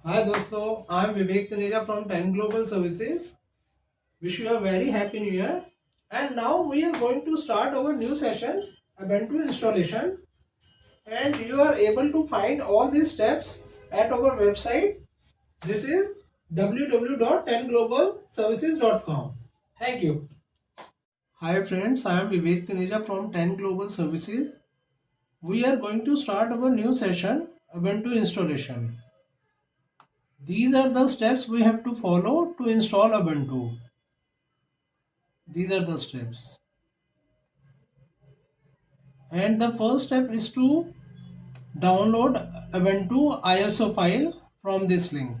Hi दोस्तों, I am Vivek Taneja from 10 Global Services. Wish you a very happy new year. And now we are going to start our new session, Ubuntu installation. And you are able to find all these steps at our website. This is www.10globalservices.com. Thank you. Hi friends, I am Vivek Taneja from 10 Global Services. We are going to start our new session, Ubuntu installation. These are the steps we have to follow to install Ubuntu. These are the steps. And the first step is to download Ubuntu ISO file from this link.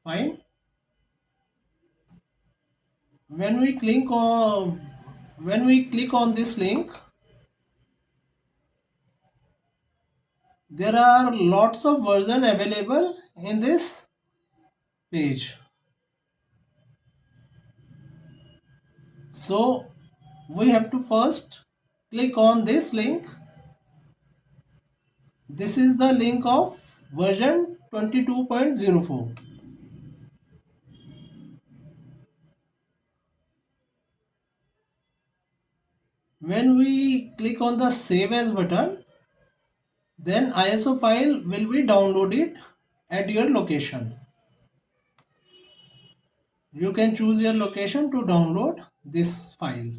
Fine. When we click on this link, there are lots of versions available in this page. So we have to first click on this link. This is the link of version 22.04. When we click on the save as button, then ISO file will be downloaded at your location. You can choose your location to download this file.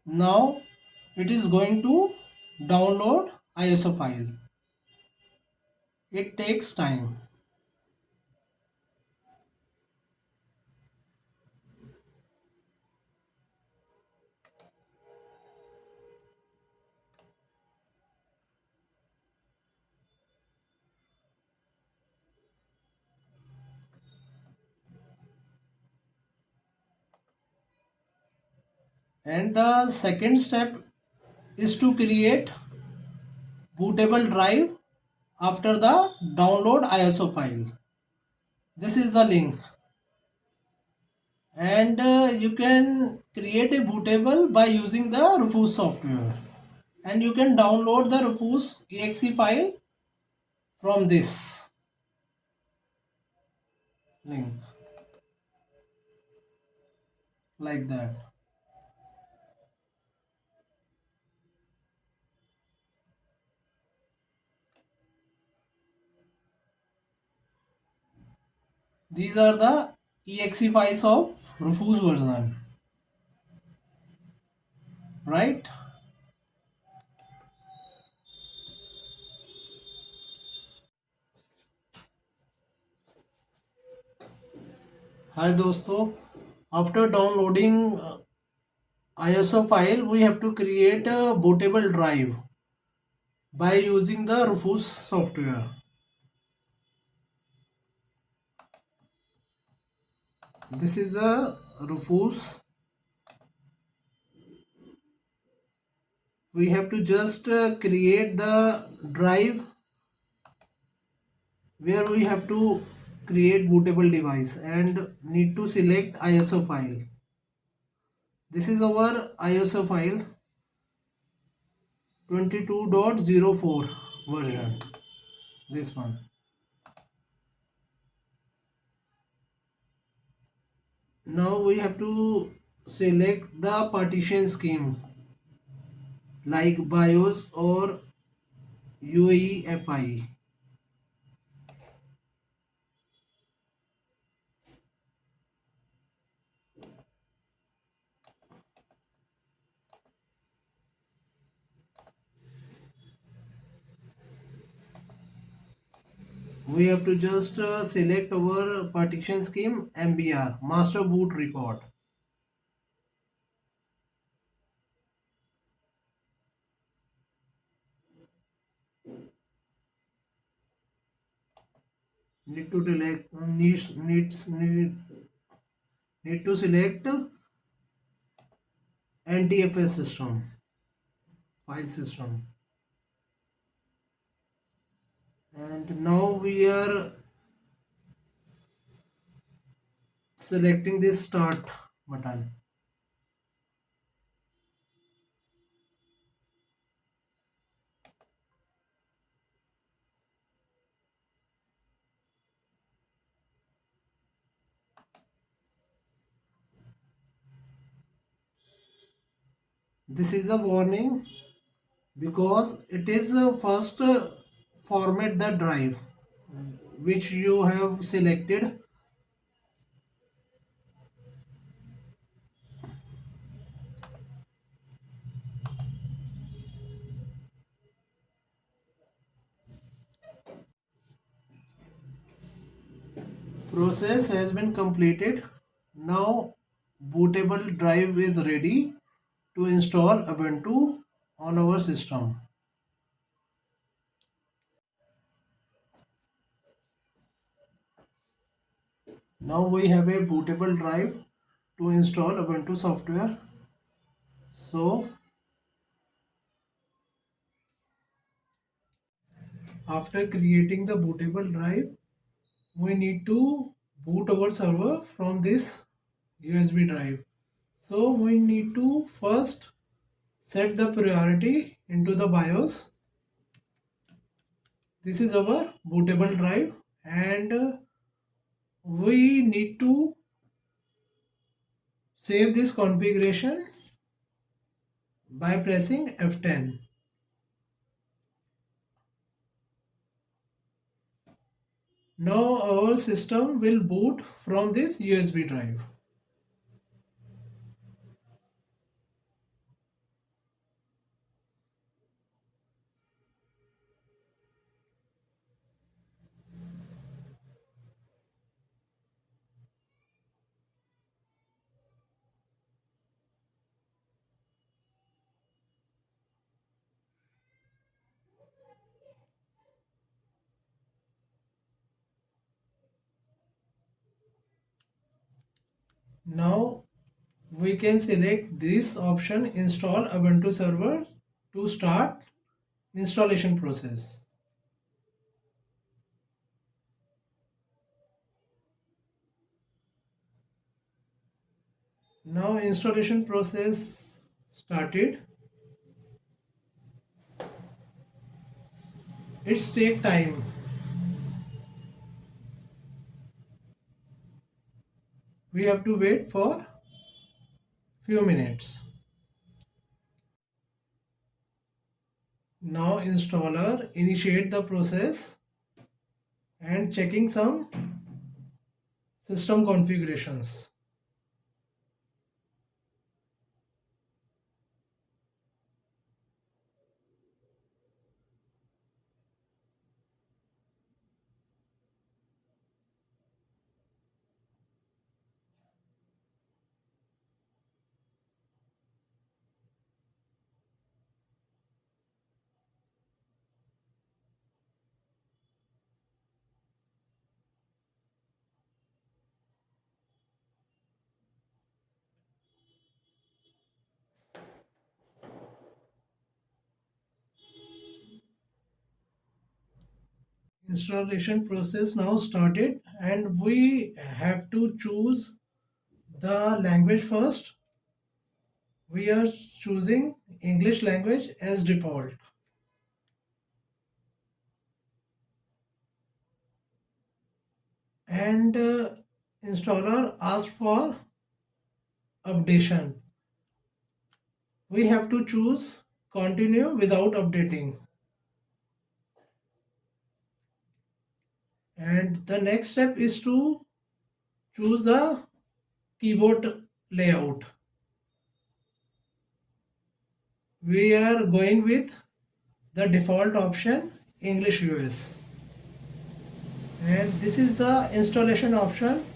Now it is going to download ISO file. It takes time. And the second step is to create bootable drive after the download ISO file. This is the link. And you can create a bootable by using the Rufus software. And you can download the Rufus exe file from this link, like that. These are the exe files of Rufus version, right? Hi dosto, after downloading ISO file, we have to create a bootable drive by using the Rufus software. This is the Rufus. We have to just create the drive where we have to create bootable device and need to select ISO file. This is our ISO file 22.04 version, this one. Now we have to select the partition scheme like BIOS or UEFI. We have to just select our partition scheme MBR, master boot record. Need to select need to select NTFS system, file system. And now we are selecting this start button. This is the warning because it is first format the drive which you have selected. Process has been completed. Now bootable drive is ready to install Ubuntu on our system. Now we have a bootable drive to install Ubuntu software. So after creating the bootable drive, we need to boot our server from this USB drive. So we need to first set the priority into the BIOS. This is our bootable drive, and we need to save this configuration by pressing F10. Now our system will boot from this USB drive. Now we can select this option, install Ubuntu server, to start installation process. Now installation process started. It's take time. We have to wait for few minutes. Now installer initiate the process and checking some system configurations. Installation process now started, and we have to choose the language first. We are choosing English language as default, and installer asks for updation. We have to choose continue without updating, and the next step is to choose the keyboard layout. We are going with the default option English US, and this is the installation option,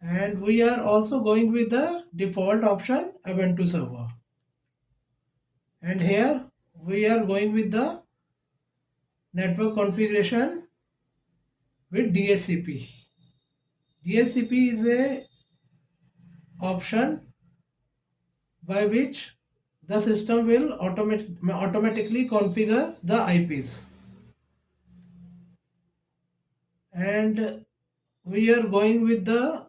and we are also going with the default option Ubuntu server, and here we are going with the network configuration with DHCP. DHCP is a option by which the system will automatically configure the IPs, and we are going with the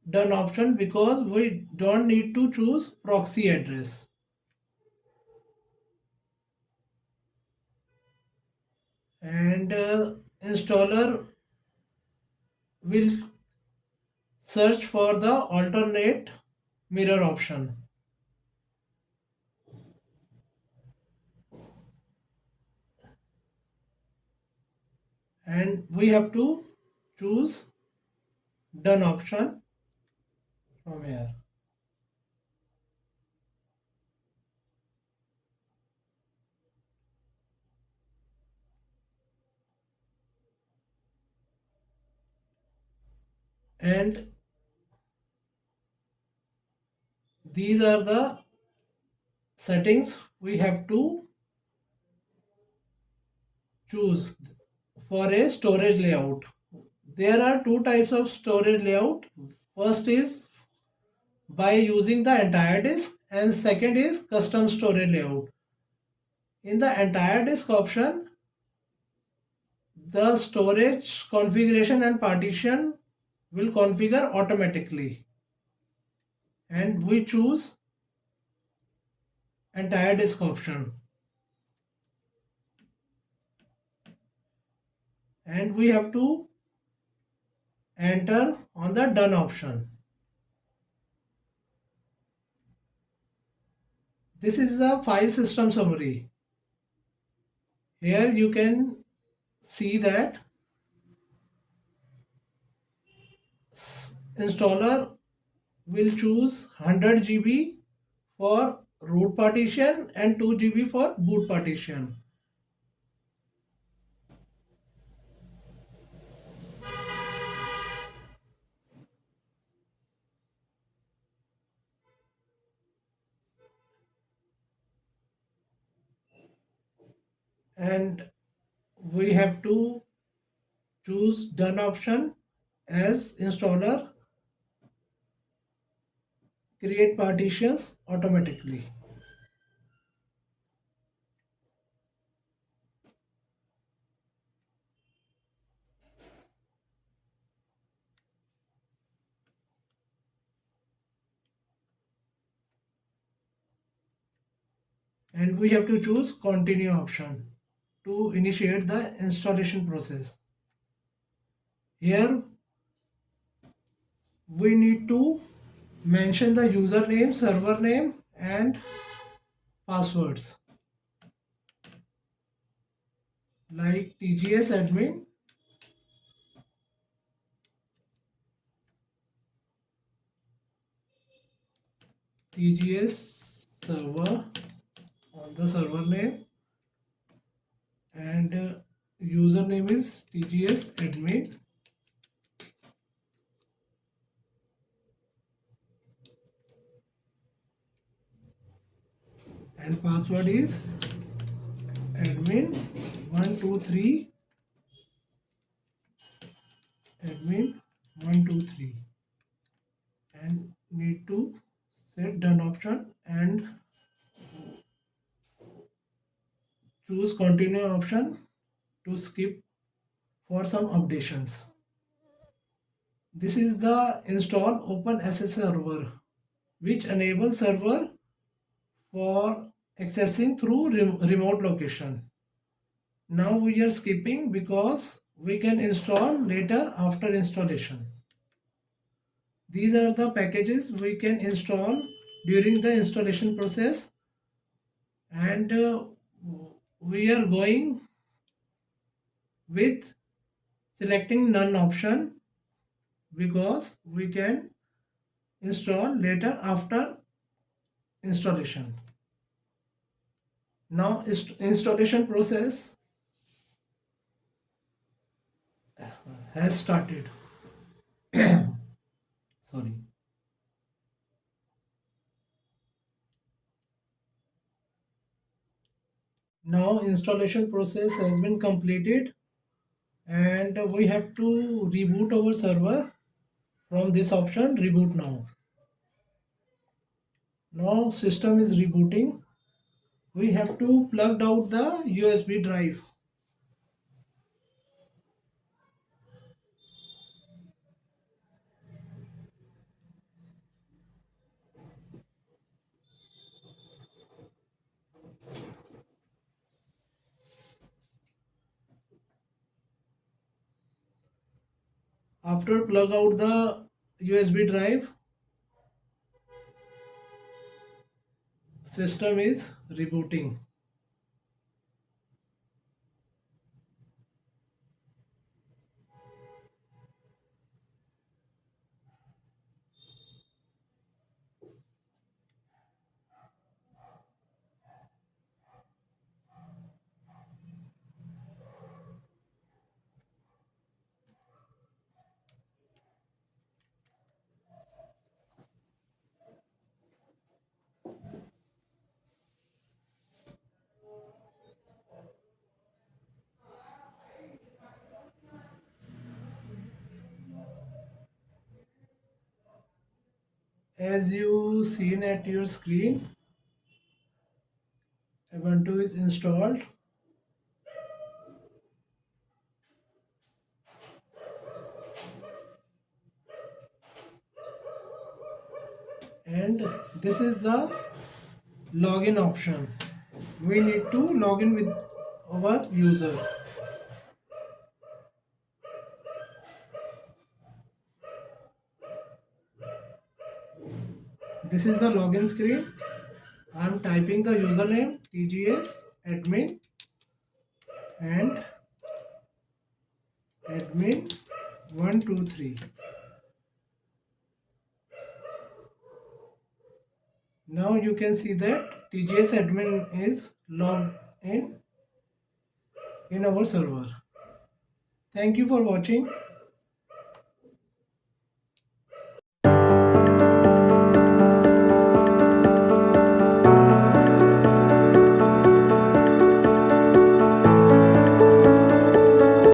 done option because we don't need to choose proxy address, and installer will search for the alternate mirror option, and we have to choose done option from here. And these are the settings we have to choose for a storage layout. There are two types of storage layout. First is by using the entire disk, and second is custom storage layout. In the entire disk option, the storage configuration and partition will configure automatically, and we choose entire disk option, and we have to enter on the done option. This is the file system summary. Here you can see that installer will choose 100 GB for root partition and 2 GB for boot partition. And we have to choose done option as installer create partitions automatically. And we have to choose continue option to initiate the installation process. Here we need to mention the username, server name and passwords like TGS admin, TGS server on the server name, and username is TGS admin, and password is admin 123, admin 123, and need to set done option and choose continue option to skip for some updations. This is the install OpenSSH server, which enables server for accessing through remote location. Now we are skipping because we can install later after installation. These are the packages we can install during the installation process, and we are going with selecting none option because we can install later after installation. Now installation process has started. Sorry. Now installation process has been completed, and we have to reboot our server from this option reboot now. Now system is rebooting. We have to plug out the USB drive. After plug out the USB drive, System is rebooting. As you seen at your screen, Ubuntu is installed, and this is the login option. We need to log in with our user. This is the login screen. I am typing the username TGS admin and admin 123. Now you can see that TGS admin is logged in our server. Thank you for watching.